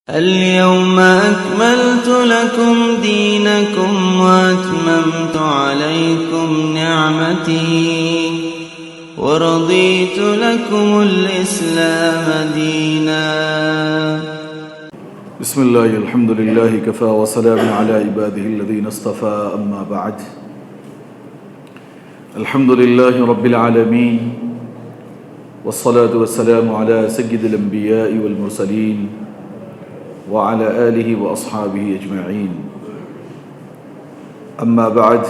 اليوم أكملت لكم دينكم وأتممت عليكم نعمتي ورضيت لكم الإسلام دينا. بسم الله الحمد لله كفى وسلام على عباده الذين اصطفى أما بعد. الحمد لله رب العالمين والصلاة والسلام على سيد الأنبياء والمرسلين وعلى آله وأصحابه أجمعين. أما بعد،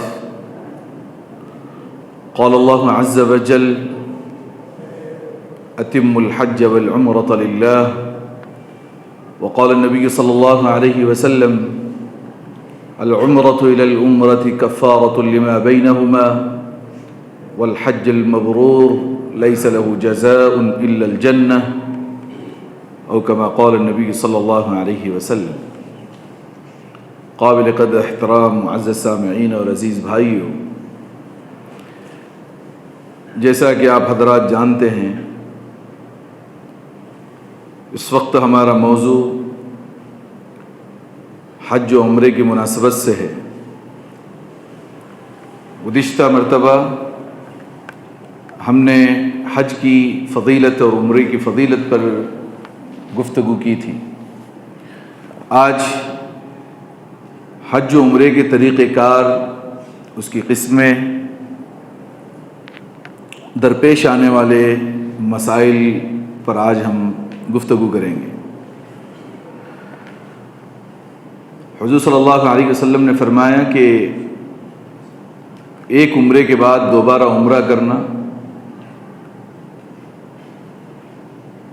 قال الله عز وجل: أتم الحج والعمرة لله. وقال النبي صلى الله عليه وسلم: العمرة إلى العمرة كفارة لما بينهما والحج المبرور ليس له جزاء إلا الجنة أو كما قال النبی صلی اللہ علیہ وسلم. قابل قدر احترام معزز سامعین اور عزیز بھائیوں، جیسا کہ آپ حضرات جانتے ہیں، اس وقت ہمارا موضوع حج و عمرے کی مناسبت سے ہے. گزشتہ مرتبہ ہم نے حج کی فضیلت اور عمرے کی فضیلت پر گفتگو کی تھی. آج حج و عمرے کے طریقہ کار، اس کی قسمیں، درپیش آنے والے مسائل پر آج ہم گفتگو کریں گے. حضور صلی اللہ علیہ وسلم نے فرمایا کہ ایک عمرے کے بعد دوبارہ عمرہ کرنا،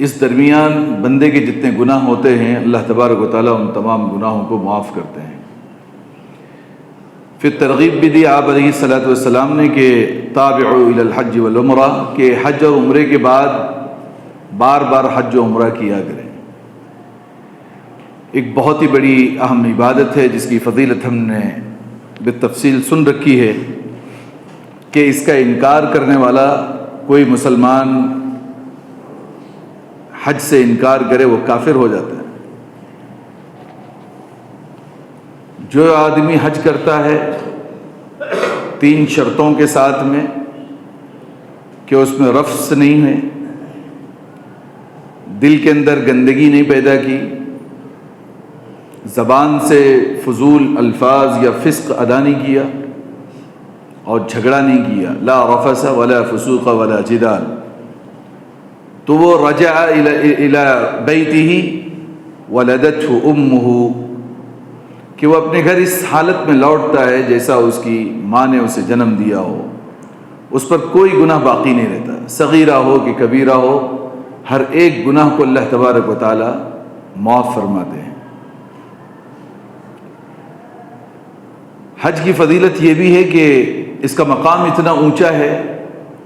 اس درمیان بندے کے جتنے گناہ ہوتے ہیں اللہ تبارک و تعالیٰ ان تمام گناہوں کو معاف کرتے ہیں. پھر ترغیب بھی دی آپ علیہ الصلوۃ والسلام نے کہ تابعوا الی الحج والعمرہ، کہ حج اور عمرے کے بعد بار بار حج و عمرہ کیا کریں. ایک بہت ہی بڑی اہم عبادت ہے جس کی فضیلت ہم نے بالتفصیل سن رکھی ہے کہ اس کا انکار کرنے والا کوئی مسلمان حج سے انکار کرے وہ کافر ہو جاتا ہے. جو آدمی حج کرتا ہے 3 شرطوں کے ساتھ میں کہ اس میں رفث نہیں ہے، دل کے اندر گندگی نہیں پیدا کی، زبان سے فضول الفاظ یا فسق ادا نہیں کیا اور جھگڑا نہیں کیا، لا رفث ولا فسوق ولا جدال، تو وہ رجع الی بیتہ ولدتہ امہ، کہ وہ اپنے گھر اس حالت میں لوٹتا ہے جیسا اس کی ماں نے اسے جنم دیا ہو. اس پر کوئی گناہ باقی نہیں رہتا، صغیرہ ہو کہ کبیرہ ہو، ہر ایک گناہ کو اللہ تبارک و تعالی معاف فرماتے ہیں. حج کی فضیلت یہ بھی ہے کہ اس کا مقام اتنا اونچا ہے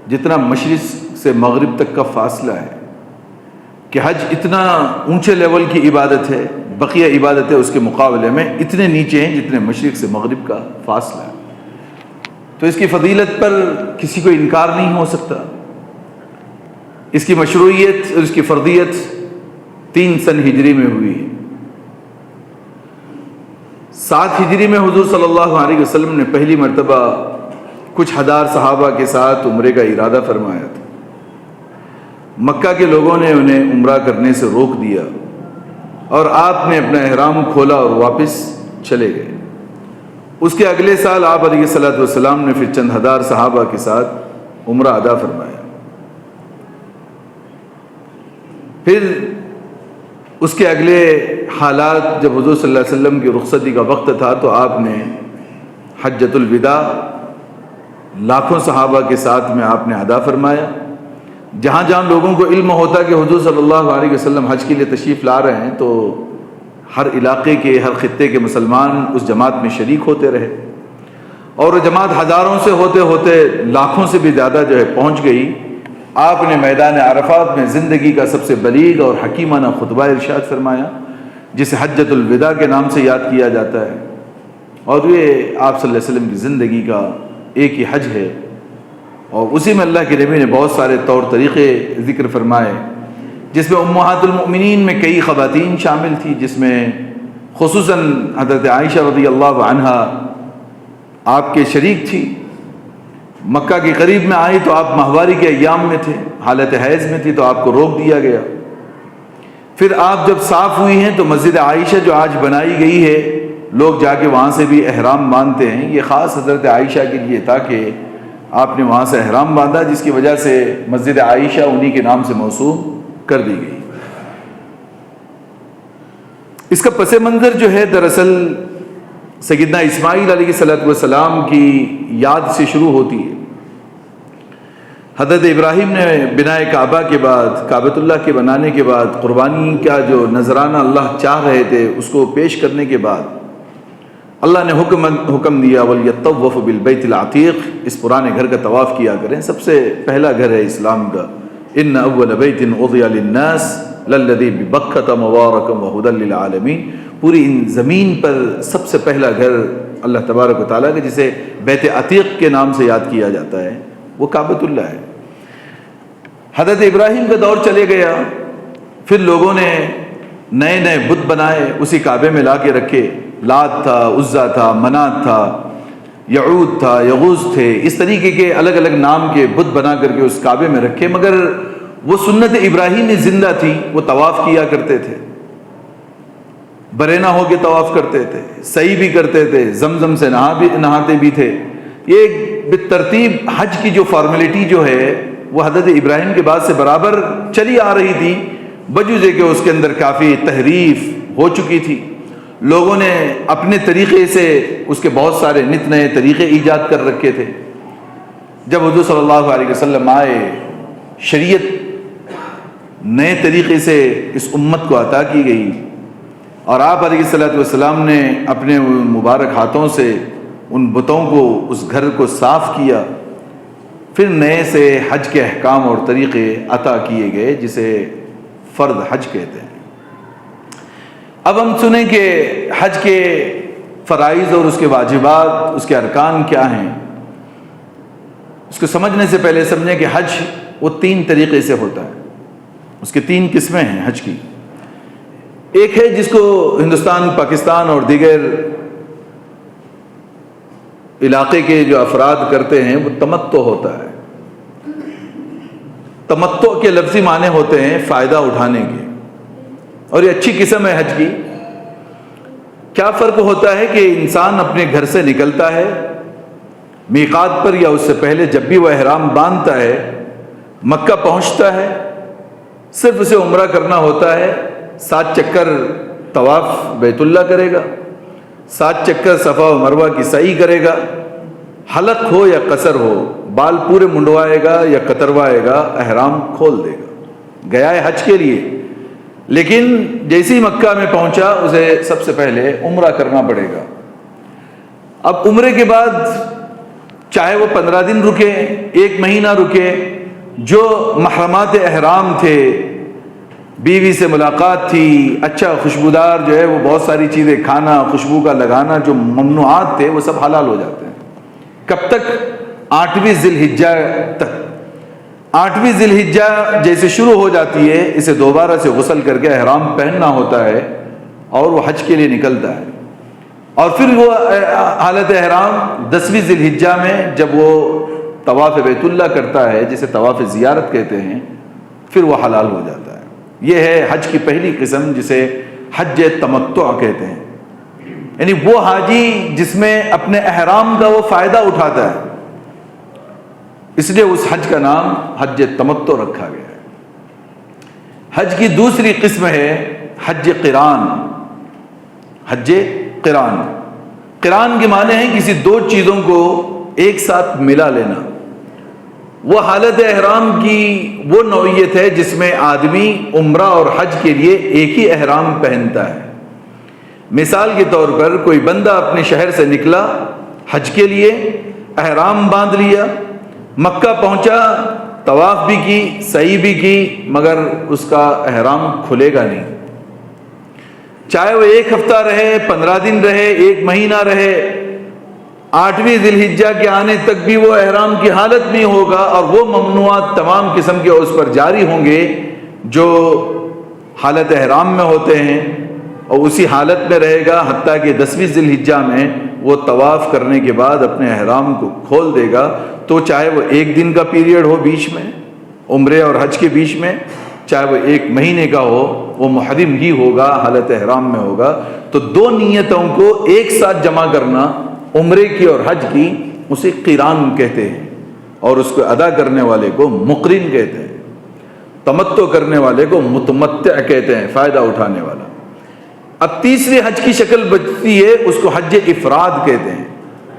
جتنا مشرق سے مغرب تک کا فاصلہ ہے، کہ حج اتنا اونچے لیول کی عبادت ہے، بقیہ عبادتیں اس کے مقابلے میں اتنے نیچے ہیں جتنے مشرق سے مغرب کا فاصلہ ہے. تو اس کی فضیلت پر کسی کو انکار نہیں ہو سکتا. اس کی مشروعیت اور اس کی فرضیت 3 سن ہجری میں ہوئی ہے. 7 ہجری میں حضور صلی اللہ علیہ وسلم نے پہلی مرتبہ کچھ ہزار صحابہ کے ساتھ عمرے کا ارادہ فرمایا تھا. مکہ کے لوگوں نے انہیں عمرہ کرنے سے روک دیا اور آپ نے اپنا احرام کھولا اور واپس چلے گئے. اس کے اگلے سال آپ علیہ الصلوۃ والسلام نے پھر چند ہزار صحابہ کے ساتھ عمرہ ادا فرمایا. پھر اس کے اگلے حالات، جب حضور صلی اللہ علیہ وسلم کی رخصتی کا وقت تھا تو آپ نے حجۃ الوداع لاکھوں صحابہ کے ساتھ میں آپ نے ادا فرمایا. جہاں جہاں لوگوں کو علم ہوتا کہ حضور صلی اللہ علیہ وسلم حج کے لیے تشریف لا رہے ہیں تو ہر علاقے کے، ہر خطے کے مسلمان اس جماعت میں شریک ہوتے رہے، اور وہ جماعت ہزاروں سے ہوتے ہوتے لاکھوں سے بھی زیادہ جو ہے پہنچ گئی. آپ نے میدان عرفات میں زندگی کا سب سے بلیغ اور حکیمانہ خطبہ ارشاد فرمایا جسے حجۃ الوداع کے نام سے یاد کیا جاتا ہے، اور یہ آپ صلی اللہ علیہ وسلم کی زندگی کا ایک ہی حج ہے. اور اسی میں اللہ کے نبی نے بہت سارے طور طریقے ذکر فرمائے جس میں امہات المؤمنین میں کئی خواتین شامل تھی، جس میں خصوصاً حضرت عائشہ رضی اللہ عنہا آپ کے شریک تھی۔ مکہ کے قریب میں آئی تو آپ ماہواری کے ایام میں تھے، حالت حیض میں تھی، تو آپ کو روک دیا گیا۔ پھر آپ جب صاف ہوئی ہیں تو مسجد عائشہ جو آج بنائی گئی ہے، لوگ جا کے وہاں سے بھی احرام باندھتے ہیں، یہ خاص حضرت عائشہ کے لیے تھا کہ آپ نے وہاں سے احرام باندھا، جس کی وجہ سے مسجد عائشہ انہی کے نام سے موسوم کر دی گئی۔ اس کا پس منظر جو ہے دراصل سیدنا اسماعیل علیہ السلام کی یاد سے شروع ہوتی ہے۔ حضرت ابراہیم نے بنائے کعبہ کے بعد، کعبۃ اللہ کے بنانے کے بعد، قربانی کا جو نذرانہ اللہ چاہ رہے تھے اس کو پیش کرنے کے بعد اللہ نے حکم دیا وَلْيَطَّوَّفُ بِالْبَيْتِ الْعَتِيقِ، اس پرانے گھر کا طواف کیا کریں، سب سے پہلا گھر ہے اسلام کا۔ إِنَّ أَوَّلَ بَيْتٍ وُضِعَ لِلنَّاسِ لَلَّذِي بِبَكَّةَ مُبَارَكًا وَهُدًى لِلْعَالَمِينَ، پوری ان زمین پر سب سے پہلا گھر اللہ تبارک و تعالیٰ کا جسے بیت عتیق کے نام سے یاد کیا جاتا ہے وہ کعبۃ اللہ ہے۔ حضرت ابراہیم کا دور چلے گیا، پھر لوگوں نے نئے نئے بت بنائے، اسی کعبے میں لا کے رکھے، لات تھا، عزا تھا، منات تھا، یعود تھا، یغوث تھے، اس طریقے کے الگ الگ نام کے بت بنا کر کے اس کعبے میں رکھے، مگر وہ سنت ابراہیمی زندہ تھی، وہ طواف کیا کرتے تھے، برینا ہو کے طواف کرتے تھے، سعی بھی کرتے تھے، زمزم سے نہاتے بھی تھے۔ یہ بالترتیب حج کی جو فارمیلٹی جو ہے وہ حضرت ابراہیم کے بعد سے برابر چلی آ رہی تھی، بجوزے کہ اس کے اندر کافی تحریف ہو چکی تھی، لوگوں نے اپنے طریقے سے اس کے بہت سارے نت نئے طریقے ایجاد کر رکھے تھے۔ جب حضور صلی اللہ علیہ وسلم آئے، شریعت نئے طریقے سے اس امت کو عطا کی گئی، اور آپ علیہ السلام نے اپنے مبارک ہاتھوں سے ان بتوں کو، اس گھر کو صاف کیا، پھر نئے سے حج کے احکام اور طریقے عطا کیے گئے، جسے فرض حج کہتے ہیں۔ اب ہم سنیں کہ حج کے فرائض اور اس کے واجبات، اس کے ارکان کیا ہیں۔ اس کو سمجھنے سے پہلے سمجھیں کہ حج وہ 3 طریقے سے ہوتا ہے، اس کے 3 قسمیں ہیں حج کی۔ ایک ہے جس کو ہندوستان، پاکستان اور دیگر علاقے کے جو افراد کرتے ہیں، وہ تمتع ہوتا ہے۔ تمتع کے لفظی معنی ہوتے ہیں فائدہ اٹھانے کے، اور یہ اچھی قسم ہے حج کی۔ کیا فرق ہوتا ہے کہ انسان اپنے گھر سے نکلتا ہے میقات پر یا اس سے پہلے، جب بھی وہ احرام باندھتا ہے، مکہ پہنچتا ہے، صرف اسے عمرہ کرنا ہوتا ہے، 7 چکر طواف بیت اللہ کرے گا، 7 چکر صفا و مروہ کی سعی کرے گا، حلق ہو یا قصر ہو، بال پورے منڈوائے گا یا کتروائے گا، احرام کھول دے گا، گیا ہے حج کے لیے۔ لیکن جیسے ہی مکہ میں پہنچا اسے سب سے پہلے عمرہ کرنا پڑے گا۔ اب عمرے کے بعد چاہے وہ 15 دن رکے، 1 مہینہ رکے، جو محرمات احرام تھے، بیوی سے ملاقات تھی، اچھا خوشبودار جو ہے وہ بہت ساری چیزیں کھانا، خوشبو کا لگانا، جو ممنوعات تھے وہ سب حلال ہو جاتے ہیں۔ کب تک؟ 8ویں ذی الحجہ تک۔ 8ویں ذی الحجہ جیسے شروع ہو جاتی ہے، اسے دوبارہ سے غسل کر کے احرام پہننا ہوتا ہے اور وہ حج کے لیے نکلتا ہے، اور پھر وہ حالت احرام 10ویں ذی الحجہ میں جب وہ طواف بیت اللہ کرتا ہے، جسے طواف زیارت کہتے ہیں، پھر وہ حلال ہو جاتا ہے۔ یہ ہے حج کی پہلی قسم، جسے حج تمتع کہتے ہیں، یعنی وہ حاجی جس میں اپنے احرام کا وہ فائدہ اٹھاتا ہے، اس لیے اس حج کا نام حج تمتع رکھا گیا ہے۔ حج کی دوسری قسم ہے حج قران۔ حج قران، قران کے معنی ہے کسی 2 چیزوں کو ایک ساتھ ملا لینا۔ وہ حالت احرام کی وہ نوعیت ہے جس میں آدمی عمرہ اور حج کے لیے ایک ہی احرام پہنتا ہے۔ مثال کے طور پر کوئی بندہ اپنے شہر سے نکلا حج کے لیے، احرام باندھ لیا، مکہ پہنچا، طواف بھی کی، سعی بھی کی، مگر اس کا احرام کھلے گا نہیں، چاہے وہ 1 ہفتہ رہے، 15 دن رہے، 1 مہینہ رہے، 8ویں ذی الحجہ کے آنے تک بھی وہ احرام کی حالت میں ہوگا، اور وہ ممنوعات تمام قسم کے اس پر جاری ہوں گے، جو حالت احرام میں ہوتے ہیں اور اسی حالت میں رہے گا حتیٰ کہ 10ویں ذی الحجہ میں وہ طواف کرنے کے بعد اپنے احرام کو کھول دے گا، تو چاہے وہ 1 دن کا پیریڈ ہو بیچ میں عمرے اور حج کے بیچ میں، چاہے وہ 1 مہینے کا ہو، وہ محرم ہی ہوگا، حالت احرام میں ہوگا۔ تو 2 نیتوں کو ایک ساتھ جمع کرنا، عمرے کی اور حج کی، اسے قران کہتے ہیں، اور اس کو ادا کرنے والے کو مقرن کہتے ہیں، تمتع کرنے والے کو متمتع کہتے ہیں، فائدہ اٹھانے والا۔ اب تیسری حج کی شکل بچتی ہے، اس کو حج افراد کہتے ہیں۔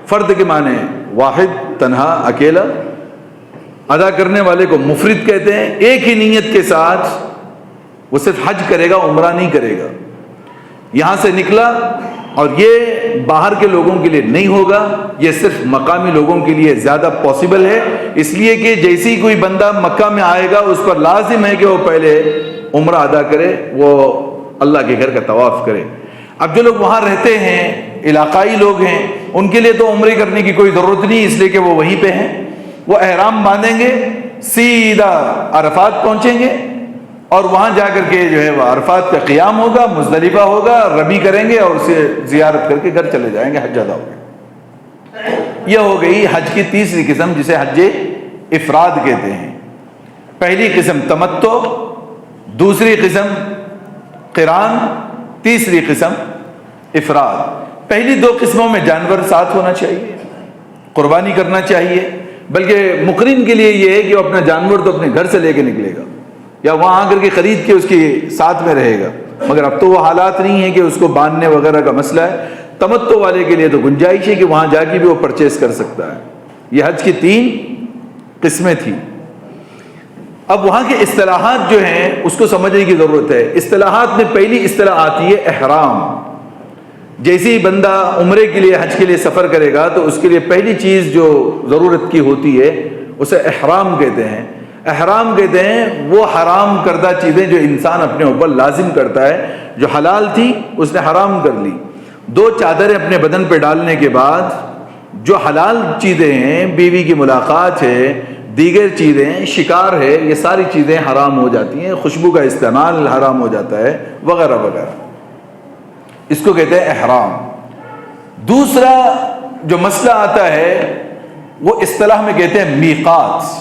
فرد کے معنی واحد، تنہا، اکیلا، ادا کرنے والے کو مفرد کہتے ہیں، ایک ہی نیت کے ساتھ وہ صرف حج کرے گا، عمرہ نہیں کرے گا۔ یہاں سے نکلا اور یہ باہر کے لوگوں کے لیے نہیں ہوگا، یہ صرف مقامی لوگوں کے لیے زیادہ پاسبل ہے، اس لیے کہ جیسے ہی کوئی بندہ مکہ میں آئے گا اس پر لازم ہے کہ وہ پہلے عمرہ ادا کرے، وہ اللہ کے گھر کا طواف کرے۔ اب جو لوگ وہاں رہتے ہیں، علاقائی لوگ ہیں، ان کے لیے تو عمرے کرنے کی کوئی ضرورت نہیں، اس لیے کہ وہ وہیں پہ ہیں، وہ احرام باندھیں گے، سیدھا عرفات پہنچیں گے، اور وہاں جا کر کے جو ہے وہ عرفات کا قیام ہوگا، مزدلفہ ہوگا، رمی کریں گے اور اسے زیارت کر کے گھر چلے جائیں گے، حج ادا ہو گیا۔ یہ ہو گئی حج کی تیسری قسم، جسے حج افراد کہتے ہیں۔ پہلی قسم تمتع، دوسری قسم قران، تیسری قسم افراد۔ پہلی 2 قسموں میں جانور ساتھ ہونا چاہیے، قربانی کرنا چاہیے، بلکہ مقرن کے لیے یہ ہے کہ وہ اپنا جانور تو اپنے گھر سے لے کے نکلے گا یا وہاں آ کر کے خرید کے اس کے ساتھ میں رہے گا، مگر اب تو وہ حالات نہیں ہیں کہ اس کو باندھنے وغیرہ کا مسئلہ ہے۔ تمتع والے کے لیے تو گنجائش ہے کہ وہاں جا کے بھی وہ پرچیز کر سکتا ہے۔ یہ حج کی 3 قسمیں تھیں۔ اب وہاں کے اصطلاحات جو ہیں اس کو سمجھنے کی ضرورت ہے۔ اصطلاحات میں پہلی اصطلاح آتی ہے احرام۔ جیسے ہی بندہ عمرے کے لیے، حج کے لیے سفر کرے گا تو اس کے لیے پہلی چیز جو ضرورت کی ہوتی ہے اسے احرام کہتے ہیں۔ احرام کہتے ہیں وہ حرام کردہ چیزیں جو انسان اپنے اوپر لازم کرتا ہے، جو حلال تھی اس نے حرام کر لی۔ 2 چادریں اپنے بدن پہ ڈالنے کے بعد جو حلال چیزیں ہیں، بیوی کی ملاقات ہے، دیگر چیزیں، شکار ہے، یہ ساری چیزیں حرام ہو جاتی ہیں، خوشبو کا استعمال حرام ہو جاتا ہے، وغیرہ وغیرہ۔ اس کو کہتے ہیں احرام۔ دوسرا جو مسئلہ آتا ہے وہ اصطلاح میں کہتے ہیں میقات۔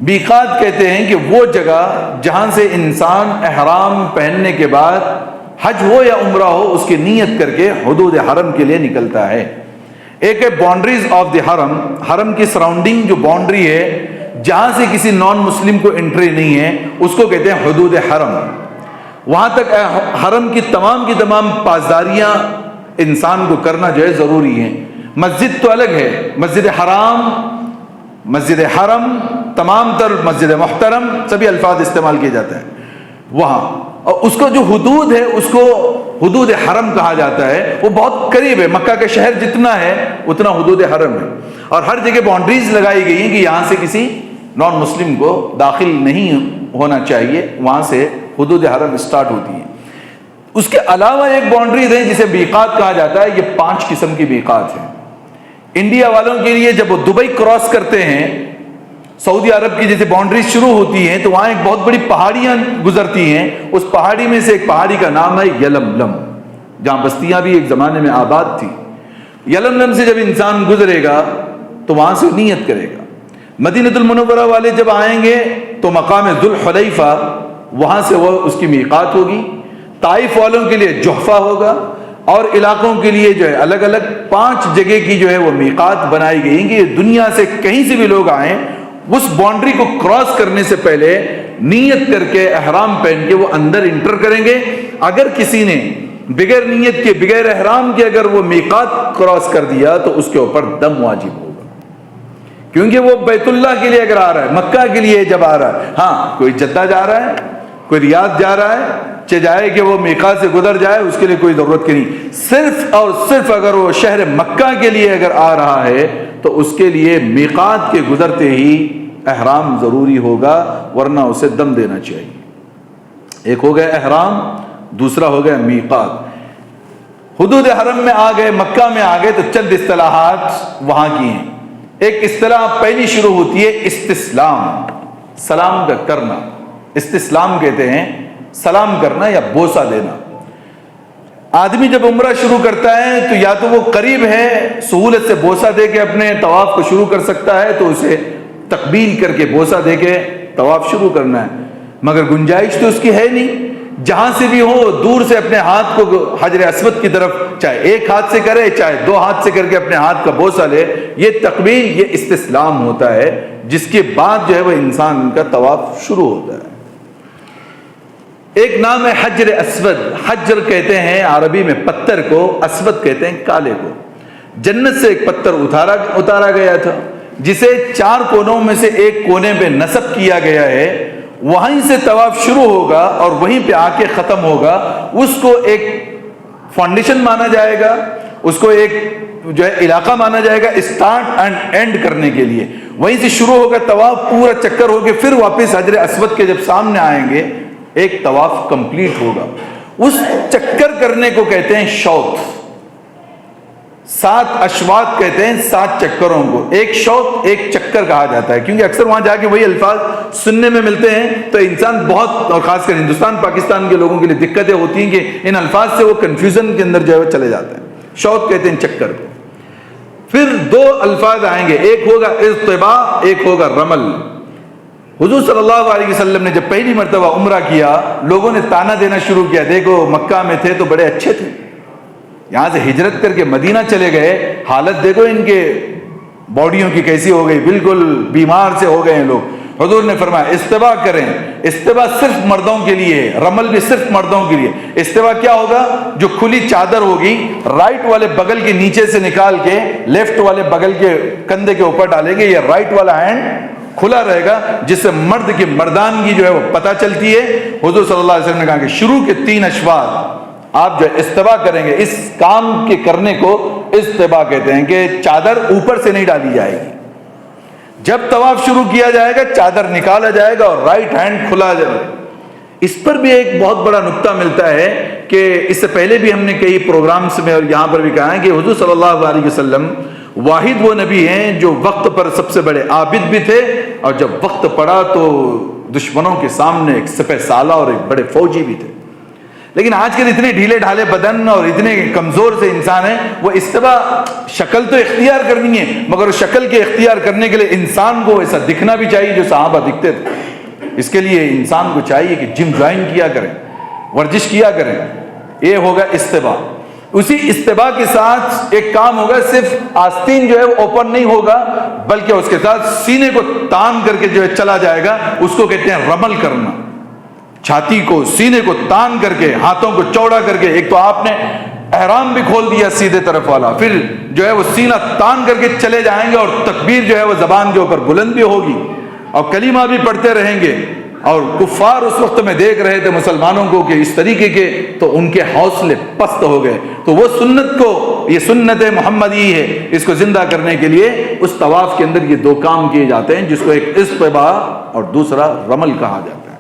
میقات کہتے ہیں کہ وہ جگہ جہاں سے انسان احرام پہننے کے بعد حج ہو یا عمرہ ہو اس کی نیت کر کے حدود حرم کے لیے نکلتا ہے۔ ایک ہے باؤنڈریز آف دی حرم، حرم کی سراؤنڈنگ جو باؤنڈری ہے جہاں سے کسی نان مسلم کو انٹری نہیں ہے، اس کو کہتے ہیں حدود حرم۔ وہاں تک حرم کی تمام پاسداریاں انسان کو کرنا جو ہے ضروری ہے۔ مسجد تو الگ ہے، مسجد حرام، مسجد حرم، تمام تر مسجد محترم، سبھی الفاظ استعمال کیے جاتے ہیں وہاں، اور اس کو جو حدود ہے اس کو حدود حرم کہا جاتا ہے۔ وہ بہت قریب ہے، مکہ کا شہر جتنا ہے اتنا حدود حرم ہے، اور ہر جگہ باؤنڈریز لگائی گئی ہیں کہ یہاں سے کسی نان مسلم کو داخل نہیں ہونا چاہیے، وہاں سے حدود حرم اسٹارٹ ہوتی ہے۔ اس کے علاوہ ایک باؤنڈریز ہے جسے میقات کہا جاتا ہے۔ یہ 5 قسم کی میقات ہیں۔ انڈیا والوں کے لیے جب وہ دبئی کراس کرتے ہیں، سعودی عرب کی جیسے باؤنڈریز شروع ہوتی ہیں تو وہاں ایک بہت بڑی پہاڑیاں گزرتی ہیں، اس پہاڑی میں سے ایک پہاڑی کا نام ہے یلملم، جہاں بستیاں بھی ایک زمانے میں آباد تھی۔ یلملم سے جب انسان گزرے گا تو وہاں سے نیت کرے گا۔ مدینہ المنورہ والے جب آئیں گے تو مقام ذوالحلیفہ، وہاں سے وہ اس کی میقات ہوگی۔ طائف والوں کے لیے جحفہ ہوگا، اور علاقوں کے لیے جو ہے الگ الگ 5 جگہ کی جو ہے وہ میقات بنائی گئی ہیں کہ دنیا سے کہیں سے بھی لوگ آئیں، اس باؤنڈری کو کراس کرنے سے پہلے نیت کر کے احرام پہن کے وہ اندر انٹر کریں گے۔ اگر کسی نے بغیر نیت کے، بغیر احرام کے اگر وہ میقات کراس کر دیا تو اس کے اوپر دم واجب ہوگا، کیونکہ وہ بیت اللہ کے لیے اگر آ رہا ہے، مکہ کے لیے جب آ رہا ہے، ہاں کوئی جدہ جا رہا ہے، کوئی ریاض جا رہا ہے، چاہے جائے کہ وہ میقات سے گزر جائے، اس کے لیے کوئی ضرورت کی نہیں۔ صرف اور صرف اگر وہ شہر مکہ کے لیے اگر آ رہا ہے تو اس کے لیے میقات کے گزرتے ہی احرام ضروری ہوگا، ورنہ اسے دم دینا چاہیے۔ ایک ہو گیا احرام، دوسرا ہو گیا میقات۔ حدود حرم میں آ گئے، مکہ میں آ گئے تو چند اصطلاحات وہاں کی ہیں۔ ایک اصطلاح پہلی شروع ہوتی ہے استسلام، سلام کا کرنا۔ استسلام کہتے ہیں سلام کرنا یا بوسہ دینا. آدمی جب عمرہ شروع کرتا ہے تو یا تو وہ قریب ہے سہولت سے بوسہ دے کے اپنے طواف کو شروع کر سکتا ہے تو اسے تقبیل کر کے بوسہ دے کے طواف شروع کرنا ہے, مگر گنجائش تو اس کی ہے نہیں. جہاں سے بھی ہو دور سے اپنے ہاتھ کو حجر اسود کی طرف چاہے ایک ہاتھ سے کرے چاہے دو ہاتھ سے کر کے اپنے ہاتھ کا بوسہ لے, یہ تقبیل, یہ استسلام ہوتا ہے, جس کے بعد جو ہے وہ انسان کا طواف شروع ہوتا ہے. ایک نام ہے حجر اسود. حجر کہتے ہیں عربی میں پتھر کو, اسود کہتے ہیں کالے کو. جنت سے ایک پتھر اتارا گیا تھا جسے 4 کونوں میں سے ایک کونے پہ نصب کیا گیا ہے. وہیں سے طواف شروع ہوگا اور وہیں پہ آ کے ختم ہوگا. اس کو ایک فاؤنڈیشن مانا جائے گا, اس کو ایک جو ہے علاقہ مانا جائے گا اسٹارٹ اینڈ اینڈ کرنے کے لیے. وہیں سے شروع ہوگا طواف, پورا چکر ہو کے پھر واپس حجر اسود کے جب سامنے آئیں گے ایک طواف کمپلیٹ ہوگا. اس چکر کرنے کو کہتے ہیں شوط. 7 اشواط کہتے ہیں 7 چکروں کو. ایک شوط ایک چکر کہا جاتا ہے کیونکہ اکثر وہاں جا کے وہی الفاظ سننے میں ملتے ہیں تو انسان بہت, اور خاص کر ہندوستان پاکستان کے لوگوں کے لیے دقتیں ہوتی ہیں کہ ان الفاظ سے وہ کنفیوژن کے اندر جو ہے وہ چلے جاتے ہیں. شوط کہتے ہیں چکر کو. پھر 2 الفاظ آئیں گے, ایک ہوگا اضطباء, ایک ہوگا رمل. حضور صلی اللہ علیہ وسلم نے جب پہلی مرتبہ عمرہ کیا لوگوں نے تانا دینا شروع کیا, دیکھو مکہ میں تھے تو بڑے اچھے تھے, یہاں سے ہجرت کر کے مدینہ چلے گئے, حالت دیکھو ان کے باڈیوں کی کیسی ہو گئی, بالکل بیمار سے ہو گئے ہیں لوگ. حضور نے فرمایا استباء کریں. استباء صرف مردوں کے لیے, رمل بھی صرف مردوں کے لیے. استباء کیا ہوگا, جو کھلی چادر ہوگی رائٹ والے بغل کے نیچے سے نکال کے لیفٹ والے بغل کے کندھے کے اوپر ڈالیں گے, یہ رائٹ والا ہینڈ کھلا رہے گا جس سے مرد کی مردانگی جو ہے وہ پتہ چلتی ہے. حضور صلی اللہ علیہ وسلم نے کہا کہ شروع کے 3 اشواط آپ جو استباء کریں گے. اس کام کے کرنے کو استباء کہتے ہیں کہ چادر اوپر سے نہیں ڈالی جائے گی. جب طواف شروع کیا جائے گا چادر نکالا جائے گا اور رائٹ ہینڈ کھلا جائے گا. اس پر بھی ایک بہت بڑا نقطہ ملتا ہے کہ اس سے پہلے بھی ہم نے کئی پروگرامز میں اور یہاں پر بھی کہا ہے کہ حضور صلی اللہ علیہ وسلم واحد وہ نبی ہیں جو وقت پر سب سے بڑے عابد بھی تھے, اور جب وقت پڑا تو دشمنوں کے سامنے ایک سپہ سالہ اور ایک بڑے فوجی بھی تھے. لیکن آج کل اتنے ڈھیلے ڈھالے بدن اور اتنے کمزور سے انسان ہیں, وہ استباء شکل تو اختیار کرنی ہے مگر شکل کے اختیار کرنے کے لیے انسان کو ایسا دکھنا بھی چاہیے جو صحابہ دکھتے تھے. اس کے لیے انسان کو چاہیے کہ جم جوائن کیا کریں, ورزش کیا کریں. یہ ہوگا استباء. اسی استباء کے ساتھ ایک کام ہوگا, صرف آستین جو ہے وہ اوپن نہیں ہوگا بلکہ اس کے ساتھ سینے کو تان کر کے جو ہے چلا جائے گا, اس کو کہتے ہیں رمل کرنا. چھاتی کو سینے کو تان کر کے ہاتھوں کو چوڑا کر کے, ایک تو آپ نے احرام بھی کھول دیا سیدھے طرف والا, پھر جو ہے وہ سینہ تان کر کے چلے جائیں گے اور تکبیر جو ہے وہ زبان کے اوپر بلند بھی ہوگی اور کلمہ بھی پڑھتے رہیں گے. اور کفار اس وقت میں دیکھ رہے تھے مسلمانوں کو کہ اس طریقے کے, تو ان کے حوصلے پست ہو گئے. تو وہ سنت کو, یہ سنت محمدی ہے, اس کو زندہ کرنے کے لیے اس طواف کے اندر یہ 2 کام کیے جاتے ہیں جس کو ایک استباء اور دوسرا رمل کہا جاتا ہے.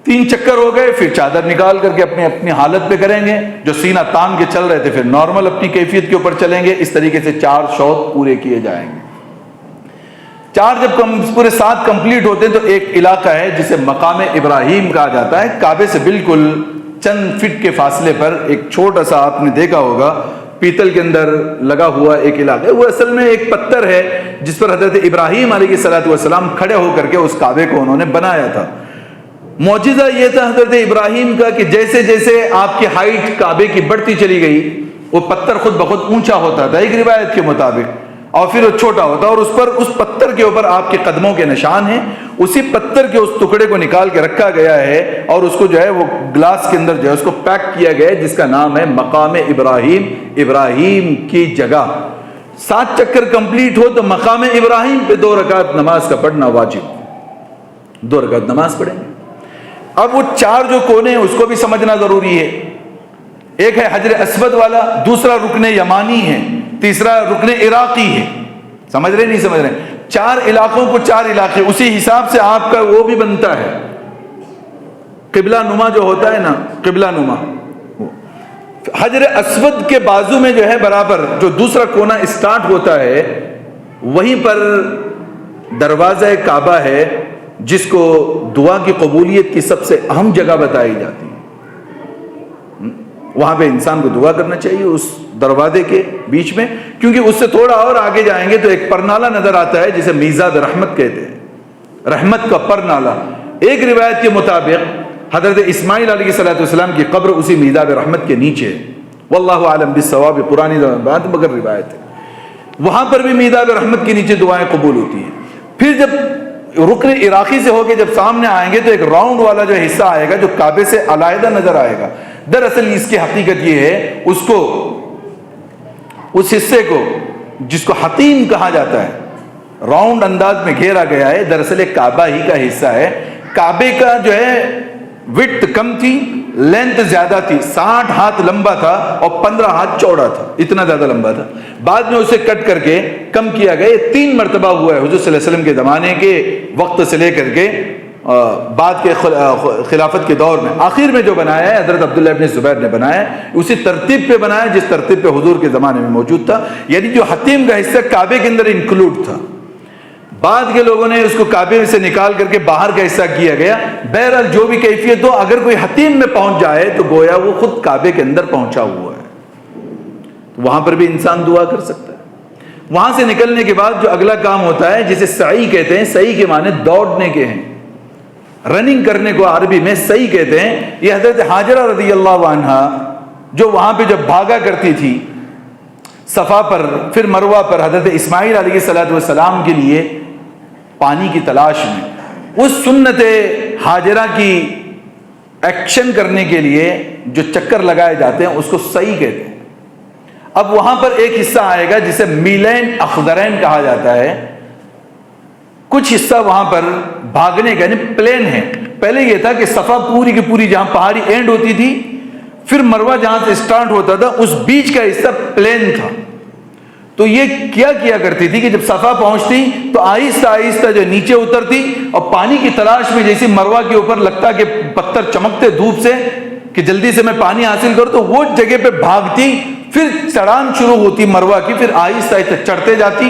3 چکر ہو گئے, پھر چادر نکال کر کے اپنی حالت پہ کریں گے. جو سینہ تان کے چل رہے تھے پھر نارمل اپنی کیفیت کے اوپر چلیں گے. اس طریقے سے 4 شوط پورے کیے جائیں گے. 4 جب پورے 7 کمپلیٹ ہوتے ہیں تو ایک علاقہ ہے جسے مقام ابراہیم کہا جاتا ہے. کعبے سے بالکل چند فٹ کے فاصلے پر ایک چھوٹا سا, آپ نے دیکھا ہوگا پیتل کے اندر لگا ہوا ایک علاقہ ہے. وہ اصل میں ایک پتھر ہے جس پر حضرت ابراہیم علیہ السلام کھڑے ہو کر کے اس کعبے کو انہوں نے بنایا تھا. معجزہ یہ تھا حضرت ابراہیم کا کہ جیسے جیسے آپ کی ہائٹ کعبے کی بڑھتی چلی گئی وہ پتھر خود بخود اونچا ہوتا تھا ایک روایت کے مطابق, اور پھر وہ چھوٹا ہوتا, اور اس پتھر کے اوپر آپ کے قدموں کے نشان ہیں. اسی پتھر کے اس ٹکڑے کو نکال کے رکھا گیا ہے اور اس کو جو ہے وہ گلاس کے اندر جو ہے اس کو پیک کیا گیا ہے جس کا نام ہے مقام ابراہیم, ابراہیم کی جگہ. 7 چکر کمپلیٹ ہو تو مقام ابراہیم پہ 2 رکعت نماز کا پڑھنا واجب, 2 رکعت نماز پڑھیں گے. اب وہ 4 جو کونے ہیں اس کو بھی سمجھنا ضروری ہے. ایک ہے حجر اسود والا, دوسرا رکن یمانی ہے, تیسرا رکن عراقی ہے. سمجھ رہے نہیں سمجھ رہے؟ 4 علاقوں کو 4 علاقے, اسی حساب سے آپ کا وہ بھی بنتا ہے. قبلہ نما جو ہوتا ہے نا, قبلہ نما, حجر اسود کے بازو میں جو ہے برابر جو دوسرا کونا اسٹارٹ ہوتا ہے وہیں پر دروازہ کعبہ ہے, جس کو دعا کی قبولیت کی سب سے اہم جگہ بتائی جاتی ہے، وہاں پہ انسان کو دعا کرنا چاہیے اس دروازے کے بیچ میں، کیونکہ اس سے تھوڑا اور آگے جائیں گے تو ایک پرنالہ نظر آتا ہے جسے میزاب رحمت کہتے ہیں، رحمت کا پرنالہ۔ ایک روایت کے مطابق حضرت اسماعیل علیہ السلام کی قبر اسی میزاب رحمت کے نیچے ہے، واللہ عالم بالصواب، پرانی بات مگر روایت ہے۔ وہاں پر بھی میزاب رحمت کے نیچے دعائیں قبول ہوتی ہیں۔ پھر جب رکن عراقی سے ہو کے جب سامنے آئیں گے تو ایک راؤنڈ والا جو حصہ آئے گا جو کعبے سے علیحدہ نظر آئے گا، دراصل اس کی حقیقت یہ ہے، اس حصے کو جس کو حتیم کہا جاتا ہے، راؤنڈ انداز میں گھیرا گیا ہے، دراصل ایک کعبہ ہی کا حصہ ہے۔ کعبے کا جو ہے وڈتھ کم تھی، لینتھ زیادہ تھی، 60 ہاتھ لمبا تھا اور 15 ہاتھ چوڑا تھا، اتنا زیادہ لمبا تھا۔ بعد میں اسے کٹ کر کے کم کیا گیا، یہ 3 مرتبہ ہوا ہے حضور صلی اللہ علیہ وسلم کے زمانے کے وقت سے لے کر کے بعد کے خلافت کے دور میں۔ آخر میں جو بنایا ہے حضرت عبداللہ ابن زبیر نے بنایا ہے، اسی ترتیب پہ بنایا جس ترتیب پہ حضور کے زمانے میں موجود تھا، یعنی جو حتیم کا حصہ کعبے کے اندر انکلوڈ تھا۔ بعد کے لوگوں نے اس کو کعبے سے نکال کر کے باہر کا حصہ کیا گیا۔ بہرحال جو بھی کیفیت ہو، اگر کوئی حتیم میں پہنچ جائے تو گویا وہ خود کعبے کے اندر پہنچا ہوا ہے، تو وہاں پر بھی انسان دعا کر سکتا ہے۔ وہاں سے نکلنے کے بعد جو اگلا کام ہوتا ہے جسے سعی کہتے ہیں، سعی کے معنی دوڑنے کے ہیں، رننگ کرنے کو عربی میں سعی کہتے ہیں۔ یہ حضرت ہاجرہ رضی اللہ عنہا جو وہاں پہ جب بھاگا کرتی تھی صفا پر پھر مروہ پر حضرت اسماعیل علیہ السلام کے لیے پانی کی تلاش میں، اس سنت ہاجرہ کی ایکشن کرنے کے لیے جو چکر لگائے جاتے ہیں اس کو سعی کہتے ہیں۔ اب وہاں پر ایک حصہ آئے گا جسے میلین اخضرین کہا جاتا ہے، کچھ حصہ وہاں پر بھاگنے کا یعنی پلین ہے۔ پہلے یہ تھا کہ صفا پوری کی پوری جہاں پہاڑی اینڈ ہوتی تھی، پھر مروہ جہاں سے سٹارٹ ہوتا تھا، اس بیچ کا حصہ پلین تھا۔ تو یہ کیا کرتی تھی کہ جب صفا پہنچتی تو آہستہ آہستہ جو نیچے اترتی اور پانی کی تلاش میں، جیسے مروہ کے اوپر لگتا کہ پتھر چمکتے دھوپ سے کہ جلدی سے میں پانی حاصل کروں، تو وہ جگہ پہ بھاگتی، پھر چڑھان شروع ہوتی مروہ کی، پھر آہستہ آہستہ چڑھتے جاتی،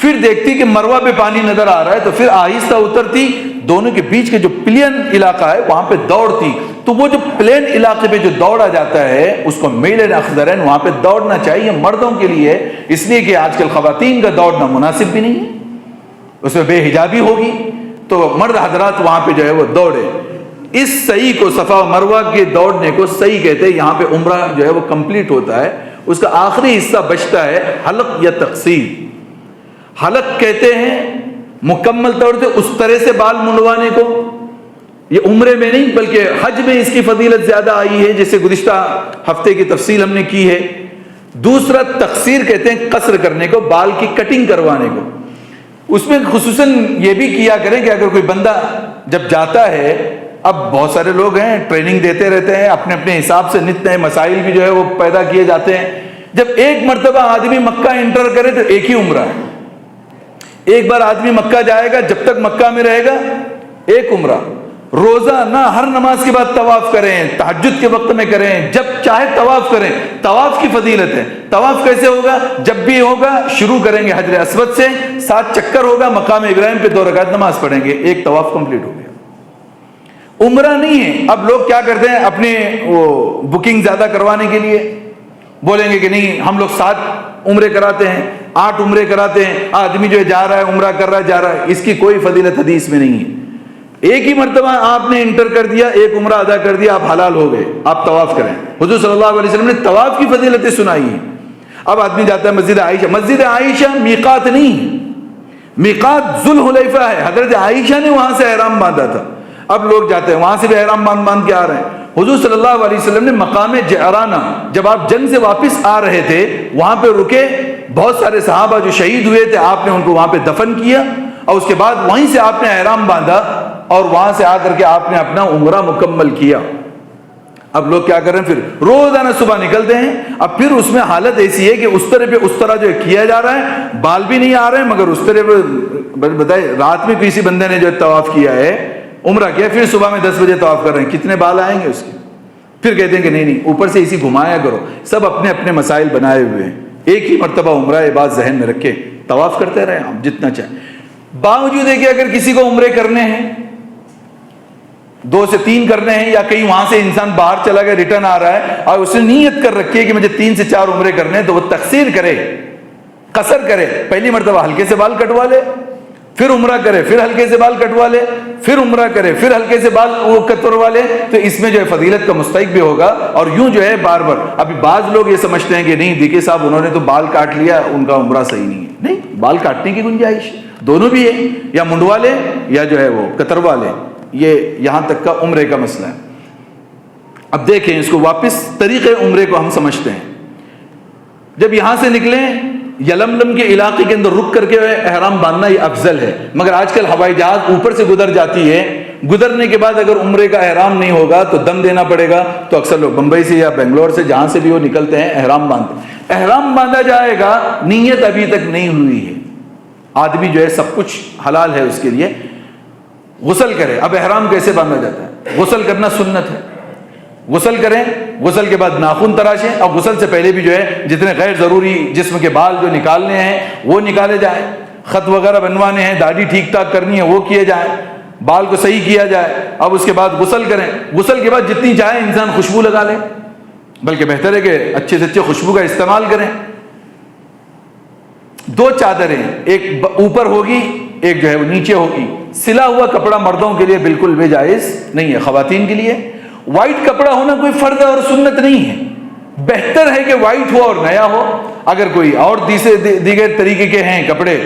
پھر دیکھتی کہ مروہ پہ پانی نظر آ رہا ہے تو پھر آہستہ اترتی، دونوں کے بیچ کے جو پلین علاقہ ہے وہاں پہ دوڑتی۔ تو وہ جو پلین علاقے پہ جو دوڑا جاتا ہے اس کو میلین اخضرین، وہاں پہ دوڑنا چاہیے مردوں کے لیے، اس لیے کہ آج کل خواتین کا دوڑنا مناسب بھی نہیں ہے، اس میں بے حجابی ہوگی، تو مرد حضرات وہاں پہ جو ہے وہ دوڑے۔ اس سعی کو، صفا و مروہ کے دوڑنے کو سعی کہتے ہیں۔ یہاں پہ عمرہ جو ہے وہ کمپلیٹ ہوتا ہے، اس کا آخری حصہ بچتا ہے حلق یا تقصیر۔ حلق کہتے ہیں مکمل طور سے اس طرح سے بال منڈوانے کو، یہ عمرے میں نہیں بلکہ حج میں اس کی فضیلت زیادہ آئی ہے، جیسے گزشتہ ہفتے کی تفصیل ہم نے کی ہے۔ دوسرا تقصیر کہتے ہیں قصر کرنے کو، بال کی کٹنگ کروانے کو۔ اس میں خصوصاً یہ بھی کیا کریں کہ اگر کوئی بندہ جب جاتا ہے، اب بہت سارے لوگ ہیں ٹریننگ دیتے رہتے ہیں، اپنے اپنے حساب سے نت نئے مسائل بھی جو ہے وہ پیدا کیے جاتے ہیں۔ جب ایک مرتبہ آدمی مکہ انٹر کرے تو ایک ہی عمرہ ہے، ایک بار آدمی مکہ جائے گا، جب تک مکہ میں رہے گا ایک عمرہ۔ روزانہ ہر نماز کے بعد طواف کریں، تہجد کے وقت میں کریں، جب چاہے طواف کریں۔ طواف کی فضیلت ہے۔ طواف کیسے ہوگا؟ جب بھی ہوگا شروع کریں گے حجر اسود سے، 7 چکر ہوگا، مقام ابراہیم پہ 2 رکعت نماز پڑھیں گے، ایک طواف کمپلیٹ ہو گیا۔ عمرہ نہیں ہے۔ اب لوگ کیا کرتے ہیں، اپنے وہ بکنگ زیادہ کروانے کے لیے بولیں گے کہ نہیں ہم لوگ 7 عمرے کراتے ہیں، 8 عمرے کراتے ہیں، آدمی جو ہے جا رہا ہے عمرہ کر رہا ہے جا رہا ہے۔ اس کی کوئی فضیلت حدیث میں نہیں ہے۔ ایک ہی مرتبہ آپ نے انٹر کر دیا، ایک عمرہ ادا کر دیا، آپ حلال ہو گئے، آپ طواف کریں۔ حضور صلی اللہ علیہ وسلم نے طواف کی فضیلتیں سنائی ہیں۔ اب آدمی جاتا ہے مسجد عائشہ، مسجد عائشہ میقات نہیں، میقات ذوالحلیفہ ہے، حضرت عائشہ نے وہاں سے احرام باندھا تھا۔ اب لوگ جاتے ہیں وہاں سے بھی احرام باندھ کے آ رہے ہیں۔ حضور صلی اللہ علیہ وسلم نے مقام جعرانہ، جب آپ جنگ سے واپس آ رہے تھے وہاں پہ رکے، بہت سارے صحابہ جو شہید ہوئے تھے آپ نے ان کو وہاں پہ دفن کیا، اور اس کے بعد وہیں سے آپ نے احرام باندھا اور وہاں سے آ کر کے آپ نے اپنا عمرہ مکمل کیا۔ اب لوگ کیا کر رہے ہیں، پھر روزانہ صبح نکلتے ہیں۔ اب پھر اس میں حالت ایسی ہے کہ اس طرح جو کیا جا رہا ہے، بال بھی نہیں آ رہے ہیں، مگر اس طرح پہ بتائے رات میں کسی بندے نے جو طواف کیا ہے، عمرہ کیا، پھر صبح میں 10 بجے طواف کر رہے ہیں، کتنے بال آئیں گے اس کے؟ پھر کہتے ہیں کہ نہیں اوپر سے اسی گھمایا کرو۔ سب اپنے اپنے مسائل بنائے ہوئے ہیں، ایک ہی مرتبہ عمرہ، یہ بات ذہن میں رکھے، طواف کرتے رہے آپ جتنا چاہیں۔ باوجود ہے کہ اگر کسی کو عمرے کرنے ہیں 2 سے 3 کرنے ہیں، یا کہیں وہاں سے انسان باہر چلا گیا ریٹرن آ رہا ہے اور اس نے نیت کر رکھی ہے کہ مجھے 3 سے 4 عمرے کرنے ہیں، تو وہ تقصیر کرے، قصر کرے، پہلی مرتبہ ہلکے سے بال کٹوا لے، پھر عمرہ کرے، پھر ہلکے سے بال کٹوا لے، پھر عمرہ کرے، پھر ہلکے سے بال وہ کتروا لے، تو اس میں جو ہے فضیلت کا مستحق بھی ہوگا۔ اور یوں جو ہے بار بار، ابھی بعض لوگ یہ سمجھتے ہیں کہ نہیں دیکھیے صاحب انہوں نے تو بال کاٹ لیا، ان کا عمرہ صحیح نہیں ہے۔ نہیں، بال کاٹنے کی گنجائش دونوں بھی ہے، یا منڈوا لے یا جو ہے وہ کتروا لے، یہ یہاں تک کا عمرے کا مسئلہ ہے۔ اب دیکھیں اس کو واپس طریقے عمرے کو ہم سمجھتے ہیں۔ جب یہاں سے نکلیں یلملم کے علاقے کے اندر رک کر کے احرام باندھنا یہ افضل ہے، مگر آج کل ہوائی جہاز اوپر سے گزر جاتی ہے، گزرنے کے بعد اگر عمرے کا احرام نہیں ہوگا تو دم دینا پڑے گا، تو اکثر لوگ بمبئی سے یا بنگلور سے جہاں سے بھی وہ نکلتے ہیں احرام باندھتے ہیں۔ احرام باندھا جائے گا، نیت ابھی تک نہیں ہوئی ہے، آدمی جو ہے سب کچھ حلال ہے اس کے لیے، غسل کرے۔ اب احرام کیسے باندھا جاتا ہے؟ غسل کرنا سنت ہے، غسل کریں، غسل کے بعد ناخن تراشیں، اور غسل سے پہلے بھی جو ہے جتنے غیر ضروری جسم کے بال جو نکالنے ہیں وہ نکالے جائیں، خط وغیرہ بنوانے ہیں، داڑھی ٹھیک ٹھاک کرنی ہے وہ کیے جائیں، بال کو صحیح کیا جائے۔ اب اس کے بعد غسل کریں، غسل کے بعد جتنی چاہے انسان خوشبو لگا لے، بلکہ بہتر ہے کہ اچھے سے اچھے خوشبو کا استعمال کریں۔ 2 چادریں، ایک اوپر ہوگی ایک جو ہے وہ نیچے ہوگی۔ سلا ہوا کپڑا مردوں کے لیے بالکل بے جائز نہیں ہے، خواتین کے لیے وائٹ کپڑا ہونا کوئی فرض اور سنت نہیں ہے، بہتر ہے کہ وائٹ ہو اور نیا ہو۔ اگر کوئی اور دیگر طریقے کے ہیں کپڑے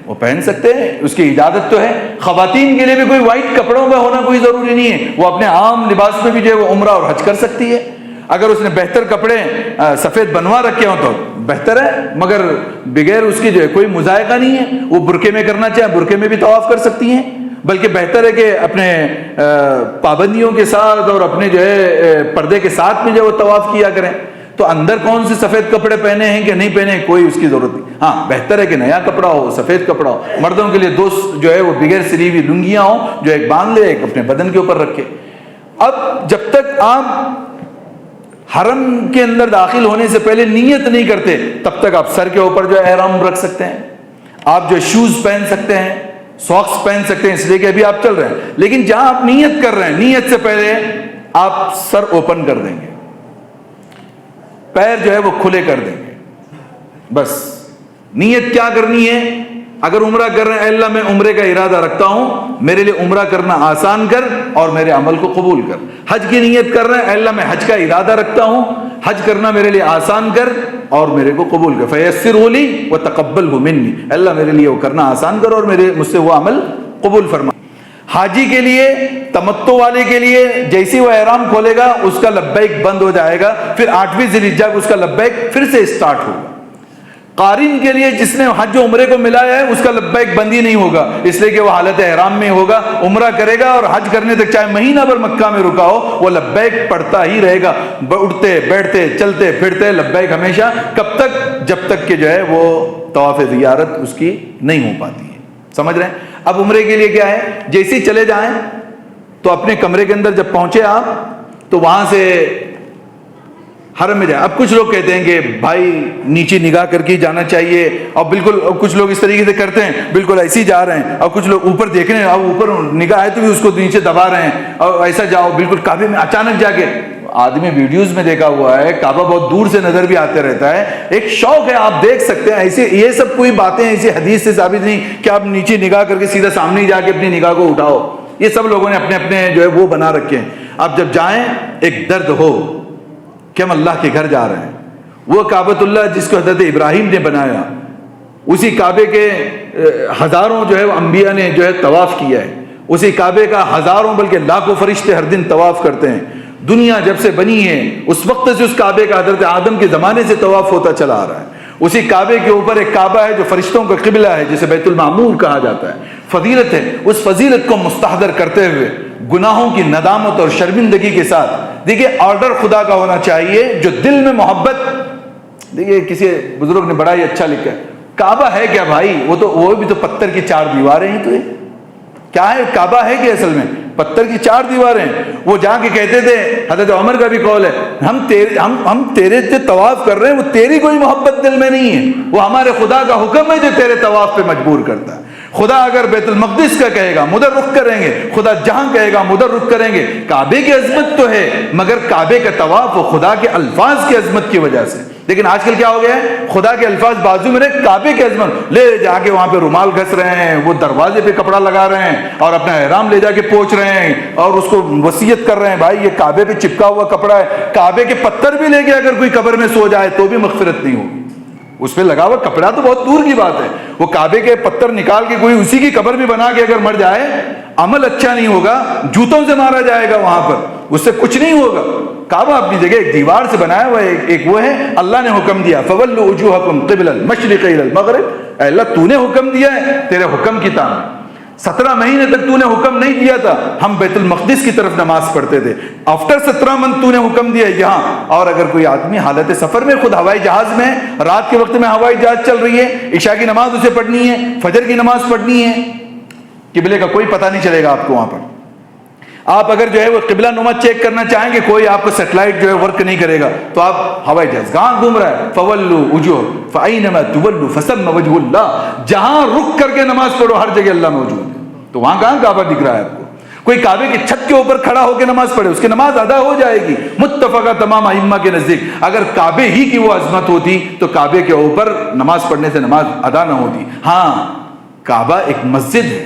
وہ پہن سکتے ہیں، اس کی اجازت تو ہے۔ خواتین کے لیے بھی کوئی وائٹ کپڑوں میں ہونا کوئی ضروری نہیں ہے، وہ اپنے عام لباس میں بھی جو ہے وہ عمرہ اور حج کر سکتی ہے۔ اگر اس نے بہتر کپڑے سفید بنوا رکھے ہوں تو بہتر ہے، مگر بغیر اس کی جو ہے کوئی مذائقہ نہیں ہے۔ وہ برقعے میں کرنا چاہے برقعے میں بھی طواف کر سکتی ہیں، بلکہ بہتر ہے کہ اپنے پابندیوں کے ساتھ اور اپنے جو ہے پردے کے ساتھ میں جو وہ طواف کیا کریں۔ تو اندر کون سے سفید کپڑے پہنے ہیں کہ نہیں پہنے کوئی اس کی ضرورت نہیں، ہاں بہتر ہے کہ نیا کپڑا ہو، سفید کپڑا ہو۔ مردوں کے لیے 2 جو ہے وہ بغیر سلی ہوئی لنگیاں ہوں، جو ایک باندھ لے ایک اپنے بدن کے اوپر رکھے۔ اب جب تک آپ حرم کے اندر داخل ہونے سے پہلے نیت نہیں کرتے تب تک آپ سر کے اوپر جو ہے احرام رکھ سکتے ہیں، آپ جو شوز پہن سکتے ہیں، ساکس پہن سکتے ہیں، اس لیے کہ ابھی آپ چل رہے ہیں۔ لیکن جہاں آپ نیت کر رہے ہیں، نیت سے پہلے آپ سر اوپن کر دیں گے، پیر جو ہے وہ کھلے کر دیں گے۔ بس نیت کیا کرنی ہے؟ اگر عمرہ کر رہے ہیں، اے اللہ میں عمرے کا ارادہ رکھتا ہوں، میرے لیے عمرہ کرنا آسان کر اور میرے عمل کو قبول کر۔ حج کی نیت کر رہے ہیں، اے اللہ میں حج کا ارادہ رکھتا ہوں، حج کرنا میرے لیے آسان کر اور میرے کو قبول کر۔ فَيَسِّرْهُ لِي وَتَقَبَّلْهُ مِنِّي، اے اللہ میرے لیے وہ کرنا آسان کر اور مجھ سے وہ عمل قبول فرما۔ حاجی کے لیے، تمتع والے کے لیے جیسے وہ احرام کھولے گا اس کا لبیک بند ہو جائے گا، پھر 8ویں ذی الحجہ کو اس کا لبیک پھر سے اسٹارٹ ہوگا۔ قارن کے لیے جس نے حج و عمرے کو ملایا ہے اس کا لبیک بند ہی نہیں ہوگا، اس لیے کہ وہ حالت احرام میں ہوگا، عمرہ کرے گا اور حج کرنے تک چاہے مہینہ بھر مکہ میں رکا ہو وہ لبیک پڑھتا ہی رہے گا، اٹھتے بیٹھتے چلتے پھرتے لبیک ہمیشہ۔ کب تک؟ جب تک کہ جو ہے وہ طواف زیارت اس کی نہیں ہو پاتی ہے۔ سمجھ رہے ہیں؟ اب عمرے کے لیے کیا ہے، جیسے ہی چلے جائیں تو اپنے کمرے کے اندر جب پہنچے آپ تو وہاں سے حرم میں جائیں۔ اب کچھ لوگ کہتے ہیں کہ بھائی نیچے نگاہ کر کے جانا چاہیے، اور بالکل کچھ لوگ اس طریقے سے کرتے ہیں، بالکل ایسے ہی جا رہے ہیں، اور کچھ لوگ اوپر دیکھ رہے ہیں، اب اوپر نگاہ ہے تو بھی اس کو نیچے دبا رہے ہیں، اور ایسا جاؤ بالکل کعبے میں اچانک جا کے۔ آدمی ویڈیوز میں دیکھا ہوا ہے کعبہ بہت دور سے نظر بھی آتے رہتا ہے، ایک شوق ہے، آپ دیکھ سکتے ہیں۔ ایسے یہ سب کوئی باتیں ایسی حدیث سے ثابت نہیں کہ آپ نیچے نگاہ کر کے سیدھا سامنے ہی جا کے اپنی نگاہ کو اٹھاؤ، یہ سب لوگوں نے اپنے اپنے جو ہے وہ بنا رکھے ہیں۔ آپ جب جائیں ایک درد ہو کہ ہم اللہ کے گھر جا رہے ہیں، وہ کعبۃ اللہ جس کو حضرت ابراہیم نے بنایا، اسی کعبے کے ہزاروں جو ہے انبیاء نے جو ہے طواف کیا ہے، اسی کعبے کا ہزاروں بلکہ لاکھوں فرشتے ہر دن طواف کرتے ہیں۔ دنیا جب سے بنی ہے اس وقت سے اس کعبے کا حضرت آدم کے زمانے سے طواف ہوتا چلا آ رہا ہے۔ اسی کعبے کے اوپر ایک کعبہ ہے جو فرشتوں کا قبلہ ہے، جسے بیت المعمور کہا جاتا ہے، فضیلت ہے۔ اس فضیلت کو مستحضر کرتے ہوئے گناہوں کی ندامت اور شرمندگی کے ساتھ، دیکھیے آرڈر خدا کا ہونا چاہیے جو دل میں محبت۔ دیکھیے کسی بزرگ نے بڑا ہی اچھا لکھا ہے، کعبہ ہے کیا بھائی؟ وہ بھی تو پتھر کی 4 دیواریں ہیں، تو یہ کیا ہے؟ کعبہ ہے کہ اصل میں پتھر کی 4 دیواریں۔ وہ جا کے کہتے تھے، حضرت عمر کا بھی قول ہے، ہم تیرے سے طواف کر رہے ہیں، وہ تیری کوئی محبت دل میں نہیں ہے، وہ ہمارے خدا کا حکم ہے جو تیرے طواف پہ مجبور کرتا ہے۔ خدا اگر بیت المقدس کا کہے گا مدر رخ کریں گے، خدا جہاں کہے گا مدر رخ کریں گے۔ کعبے کی عظمت تو ہے، مگر کعبے کا طواف وہ خدا کے الفاظ کی عظمت کی وجہ سے۔ لیکن آج کل کیا ہو گیا ہے، خدا کے الفاظ بازو میں رہے، کعبے کی عظمت لے جا کے وہاں پہ رومال گھس رہے ہیں، وہ دروازے پہ کپڑا لگا رہے ہیں اور اپنا احرام لے جا کے پوچھ رہے ہیں اور اس کو وصیت کر رہے ہیں، بھائی یہ کعبے پہ چپکا ہوا کپڑا ہے، کعبے کے پتھر بھی لے کے اگر کوئی قبر میں سو جائے تو بھی مغفرت نہیں ہوگی۔ اس پہ لگا ہوا کپڑا تو بہت دور کی بات ہے، وہ کعبے کے پتھر نکال کے کوئی اسی کی قبر بھی بنا کے اگر مر جائے، عمل اچھا نہیں ہوگا، جوتوں سے مارا جائے گا وہاں پر، اس سے کچھ نہیں ہوگا۔ کعبہ اپنی جگہ ایک دیوار سے بنایا ہوا ہے، ایک وہ ہے، اللہ نے حکم دیا فَوَلُّوا وُجُوهَكُمْ قِبْلَ الْمَشْرِقِ إِلَى الْمَغْرِبِ، اے اللہ تو نے حکم دیا ہے، تیرے حکم کی تعمیل۔ 17 مہینے تک تو نے حکم نہیں دیا تھا، ہم بیت المقدس کی طرف نماز پڑھتے تھے، آفٹر 17 منتھ تو نے حکم دیا یہاں۔ اور اگر کوئی آدمی حالت سفر میں، خود ہوائی جہاز میں، رات کے وقت میں ہوائی جہاز چل رہی ہے، عشاء کی نماز اسے پڑھنی ہے، فجر کی نماز پڑھنی ہے، قبلے کا کوئی پتہ نہیں چلے گا آپ کو وہاں پر۔ آپ اگر جو ہے وہ قبلہ نما چیک کرنا چاہیں گے، کوئی آپ کو سیٹلائٹ جو ہے ورک نہیں کرے گا، تو آپ ہوائی جہاز کہاں گھوم رہا ہے، فَوَلُّوا وُجُوهَكُمْ فَأَيْنَمَا تُوَلُّوا فَثَمَّ وَجْهُ اللَّهِ، جہاں رک کر کے نماز پڑھو ہر جگہ اللہ موجود ہے۔ تو وہاں کہاں کعبہ دکھ رہا ہے آپ کو؟ کوئی کعبے کی چھت کے اوپر کھڑا ہو کے نماز پڑھے، اس کی نماز ادا ہو جائے گی، متفقہ تمام ائمہ کے نزدیک۔ اگر کعبے ہی کی وہ عظمت ہوتی تو کعبے کے اوپر نماز پڑھنے سے نماز ادا نہ ہوتی۔ ہاں، کعبہ ایک مسجد ہے،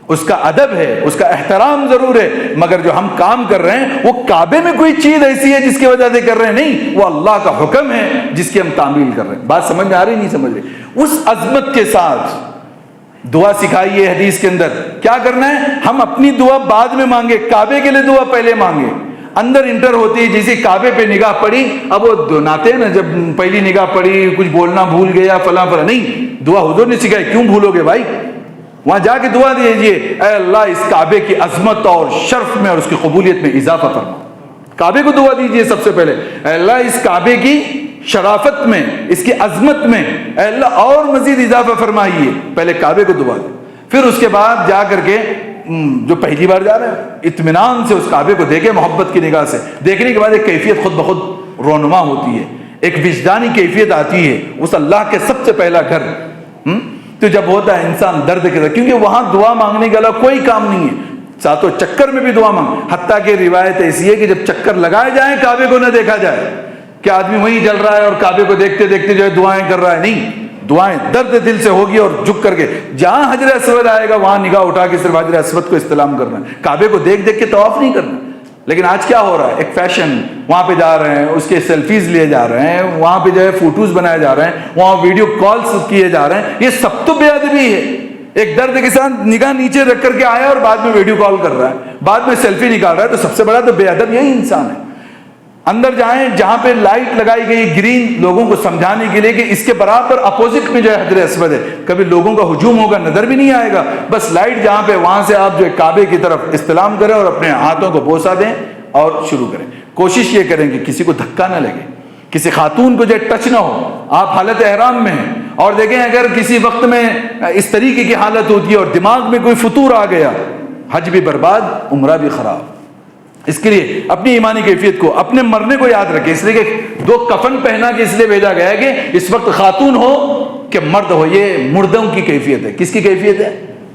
اس کا ادب ہے، اس کا احترام ضرور ہے، مگر جو ہم کام کر رہے ہیں وہ کعبے میں کوئی چیز ایسی ہے جس کی وجہ سے کر رہے ہیں، نہیں، وہ اللہ کا حکم ہے جس کی ہم تعمیل کر رہے ہیں۔ بات سمجھ میں آ رہی نہیں سمجھ رہی؟ اس عظمت کے ساتھ دعا سکھائی ہے حدیث کے اندر، کیا کرنا ہے، ہم اپنی دعا بعد میں مانگے، کعبے کے لیے دعا پہلے مانگے۔ اندر انٹر ہوتی ہے، جیسے کعبے پہ نگاہ پڑی، اب وہ دوناتے ہیں نا، جب پہلی نگاہ پڑی کچھ بولنا بھول گیا فلاں فلاں، نہیں، دعا حضور نے سکھائی، کیوں بھولو گے بھائی؟ وہاں جا کے دعا دیجئے، اے اللہ اس کعبے کی عظمت اور شرف میں اور اس کی قبولیت میں اضافہ فرما۔ کعبے کو دعا دیجئے سب سے پہلے، اے اللہ اس کعبے کی شرافت میں، اس کی عظمت میں اے اللہ اور مزید اضافہ فرمائیے، پہلے کعبے کو دعا دیں۔ پھر اس کے بعد جا کر کے جو پہلی بار جا رہے ہیں اطمینان سے اس کعبے کو دیکھیں، محبت کی نگاہ سے دیکھنے کے بعد ایک کیفیت خود بخود رونما ہوتی ہے، ایک وجدانی کیفیت آتی ہے، اس اللہ کے سب سے پہلا گھر تو جب ہوتا ہے انسان درد کے ساتھ، کیونکہ وہاں دعا مانگنے کے علاوہ کوئی کام نہیں ہے، ساتوں چکر میں بھی دعا مانگ، حتیٰ کہ روایت ایسی ہے کہ جب چکر لگائے جائیں کعبے کو نہ دیکھا جائے، کہ آدمی وہیں چل رہا ہے اور کعبے کو دیکھتے دیکھتے جو ہے دعائیں کر رہا ہے، نہیں، دعائیں درد دل سے ہوگی اور جھک کر کے جہاں حجر اسود آئے گا وہاں نگاہ اٹھا کے صرف حجر اسود کو استلام کرنا ہے، کعبے کو دیکھ دیکھ کے طواف نہیں کرنا۔ لیکن آج کیا ہو رہا ہے، ایک فیشن، وہاں پہ جا رہے ہیں، اس کے سیلفیز لیے جا رہے ہیں، وہاں پہ جو ہے فوٹوز بنائے جا رہے ہیں، وہاں ویڈیو کالز کیے جا رہے ہیں، یہ سب تو بے ادبی ہے۔ ایک درد کے ساتھ نگاہ نیچے رکھ کر کے آیا اور بعد میں ویڈیو کال کر رہا ہے، بعد میں سیلفی نکال رہا ہے، تو سب سے بڑا تو بے ادب یہی انسان ہے۔ اندر جائیں جہاں پہ لائٹ لگائی گئی گرین، لوگوں کو سمجھانے کے لیے کہ اس کے برابر اپوزٹ میں جو ہے حجر اسود ہے، کبھی لوگوں کا ہجوم ہوگا نظر بھی نہیں آئے گا، بس لائٹ جہاں پہ وہاں سے آپ جو ہے کعبے کی طرف استلام کریں اور اپنے ہاتھوں کو بوسہ دیں اور شروع کریں۔ کوشش یہ کریں کہ کسی کو دھکا نہ لگے، کسی خاتون کو جو ہے ٹچ نہ ہو، آپ حالت احرام میں ہیں، اور دیکھیں اگر کسی وقت میں اس طریقے کی حالت ہوتی ہے اور دماغ میں کوئی فطور آ گیا، حج بھی برباد، عمرہ بھی خراب۔ اس کے لیے اپنی ایمانی کیفیت کو، اپنے مرنے کو یاد رکھیں، اس لیے کہ 2 کفن پہنا کے اس لیے بھیجا گیا ہے کہ اس وقت خاتون ہو کہ مرد ہو، یہ مردوں کی کیفیت ہے۔ کس کی کیفیت ہے؟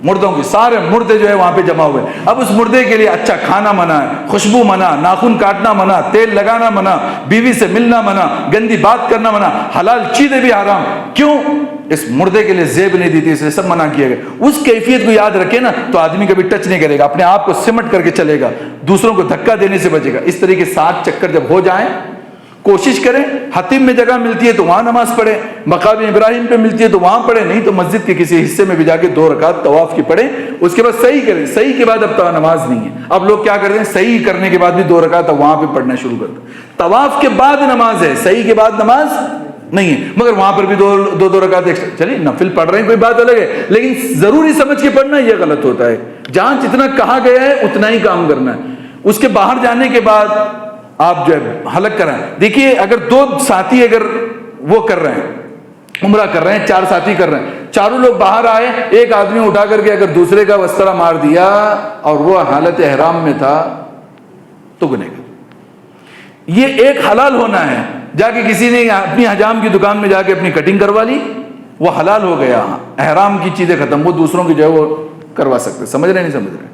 مردوں کی، سارے مردے جو ہے وہاں پہ جمع ہوئے۔ اب اس مردے کے لیے اچھا کھانا منع ہے، خوشبو منع، ناخن کاٹنا منع، تیل لگانا منع، بیوی سے ملنا منع، گندی بات کرنا منع، حلال چیزیں بھی حرام۔ کیوں؟ اس مردے کے لیے زیب نہیں دی تھی، اس لیے سب منع کیا گیا۔ اس کیفیت کو یاد رکھے نا تو آدمی کبھی ٹچ نہیں کرے گا، اپنے آپ کو سمٹ کر کے چلے گا، دوسروں کو دھکا دینے سے بچے گا۔ اس طریقے 7 چکر جب ہو جائیں، کوشش کریں، حتیم میں جگہ ملتی ہے تو وہاں نماز پڑھیں، مقام ابراہیم پہ ملتی ہے تو وہاں پڑھیں، نہیں تو مسجد کے کسی حصے میں بھی جا کے 2 رکعت طواف کی پڑھیں، اس کے بعد صحیح کریں۔ صحیح کے بعد اب نماز نہیں ہے، اب لوگ کیا کرتے ہیں، صحیح کرنے کے بعد بھی 2 رکعت وہاں پہ پڑھنا شروع کرتے ہیں۔ طواف کے بعد نماز ہے، صحیح کے بعد نماز نہیں ہے، مگر وہاں پر بھی 2 رکعت ایکسٹرا، چلیے نفل پڑھ رہے ہیں کوئی بات الگ ہے، لیکن ضروری سمجھ کے پڑھنا یہ غلط ہوتا ہے۔ جہاں جتنا کہا گیا ہے اتنا ہی کام کرنا ہے، اس کے باہر جانے کے بعد آپ جو ہے حلق کریں۔ دیکھیے اگر 2 ساتھی اگر وہ کر رہے ہیں، عمرہ کر رہے ہیں، 4 ساتھی کر رہے ہیں، چاروں لوگ باہر آئے، ایک آدمی اٹھا کر کے اگر دوسرے کا وسطرہ مار دیا اور وہ حالت احرام میں تھا تو گنہگار۔ یہ ایک حلال ہونا ہے، جا کے کسی نے اپنی حجام کی دکان میں جا کے اپنی کٹنگ کروا لی، وہ حلال ہو گیا، احرام کی چیزیں ختم، وہ دوسروں کی جو ہے وہ کروا سکتے. سمجھ رہے نہیں سمجھ رہے؟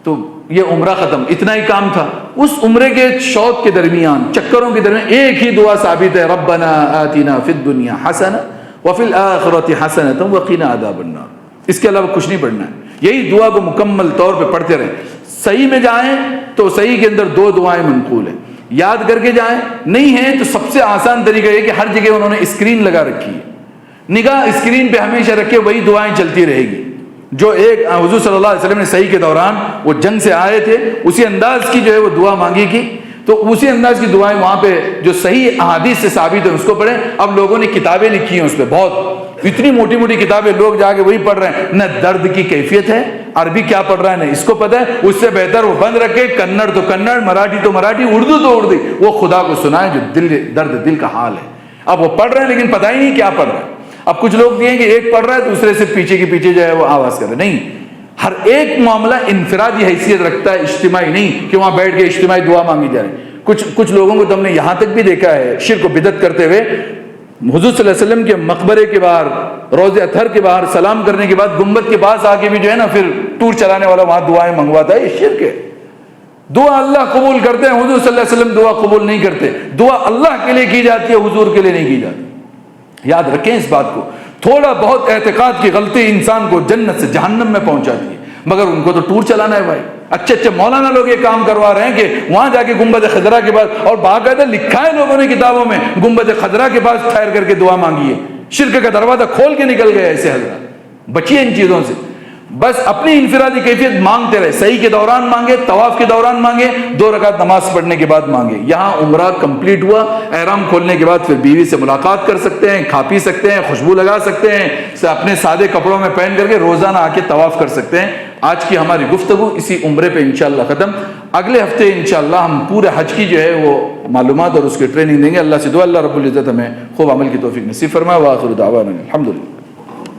تو یہ عمرہ ختم، اتنا ہی کام تھا. اس عمرے کے شوق کے درمیان، چکروں کے درمیان ایک ہی دعا ثابت ہے، ربنا آتنا فی الدنیا حسنہ وفی الآخرۃ حسنۃ وقنا عذاب النار. اس کے علاوہ کچھ نہیں پڑھنا ہے. یہی دعا کو مکمل طور پہ پڑھتے رہیں. صحیح میں جائیں تو صحیح کے اندر 2 دعائیں منقول ہیں، یاد کر کے جائیں. نہیں ہے تو سب سے آسان طریقہ یہ کہ ہر جگہ انہوں نے اسکرین لگا رکھی ہے، نگاہ اسکرین پہ ہمیشہ رکھے، وہی دعائیں چلتی رہے گی. جو ایک حضور صلی اللہ علیہ وسلم نے صحیح کے دوران وہ جنگ سے آئے تھے، اسی انداز کی جو ہے وہ دعا مانگی کی، تو اسی انداز کی دعائیں وہاں پہ جو صحیح احادیث سے ثابت ہے اس کو پڑھیں. اب لوگوں نے کتابیں لکھی ہیں اس پہ، بہت اتنی موٹی موٹی کتابیں، لوگ جا کے وہی پڑھ رہے ہیں. نہ درد کی کیفیت ہے، عربی کیا پڑھ رہا ہے نہ اس کو پتہ ہے. اس سے بہتر وہ بند رکھے، کنڑ تو کنڑ، مراٹھی تو مراٹھی، اردو تو اردو، وہ خدا کو سنائے جو درد دل کا حال ہے. اب وہ پڑھ رہے ہیں لیکن پتہ ہی نہیں کیا پڑھ رہے ہیں. اب کچھ لوگ یہ ہیں کہ ایک پڑھ رہا ہے دوسرے سے پیچھے کے پیچھے جو ہے وہ آواز کر رہے. نہیں، ہر ایک معاملہ انفرادی حیثیت رکھتا ہے، اجتماعی نہیں کہ وہاں بیٹھ کے اجتماعی دعا مانگی جائے. کچھ لوگوں کو تو ہم نے یہاں تک بھی دیکھا ہے شرک و بدعت کرتے ہوئے، حضور صلی اللہ علیہ وسلم کے مقبرے کے باہر، روضہ اطہر کے باہر سلام کرنے کے بعد گنبد کے پاس آ کے بھی جو ہے نا پھر ٹور چلانے والا وہاں دعائیں منگواتا ہے. یہ شرک ہے. دعا اللہ قبول کرتے ہیں، حضور صلی اللہ علیہ وسلم دعا قبول نہیں کرتے. دعا اللہ کے لیے کی جاتی ہے، حضور کے لیے نہیں کی جاتی. یاد رکھیں اس بات کو. تھوڑا بہت اعتقاد کی غلطی انسان کو جنت سے جہنم میں پہنچاتی ہے، مگر ان کو تو ٹور چلانا ہے بھائی. اچھے مولانا لوگ یہ کام کروا رہے ہیں کہ وہاں جا کے گنبد خضرا کے پاس، اور باقاعدہ لکھا ہے لوگوں نے کتابوں میں، گنبد خضرا کے پاس ٹھہر کر کے دعا مانگی ہے. شرک کا دروازہ کھول کے نکل گئے ایسے حضرات. بچیے ان چیزوں سے. بس اپنی انفرادی کیفیت مانگتے رہے. صحیح کے دوران مانگے، طواف کے دوران مانگے، 2 رکعت نماز پڑھنے کے بعد مانگے. یہاں عمرہ کمپلیٹ ہوا، احرام کھولنے کے بعد پھر بیوی سے ملاقات کر سکتے ہیں، کھا پی سکتے ہیں، خوشبو لگا سکتے ہیں، اپنے سادے کپڑوں میں پہن کر کے روزانہ آ کے طواف کر سکتے ہیں. آج کی ہماری گفتگو اسی عمرے پہ انشاءاللہ ختم. اگلے ہفتے انشاءاللہ ہم پورے حج کی جو ہے وہ معلومات اور اس کی ٹریننگ دیں گے. اللہ سے دعا اللہ رب العزت ہمیں خوب عمل کی توفیق نصیب فرمائے. وآخر دعوانا الحمدللہ.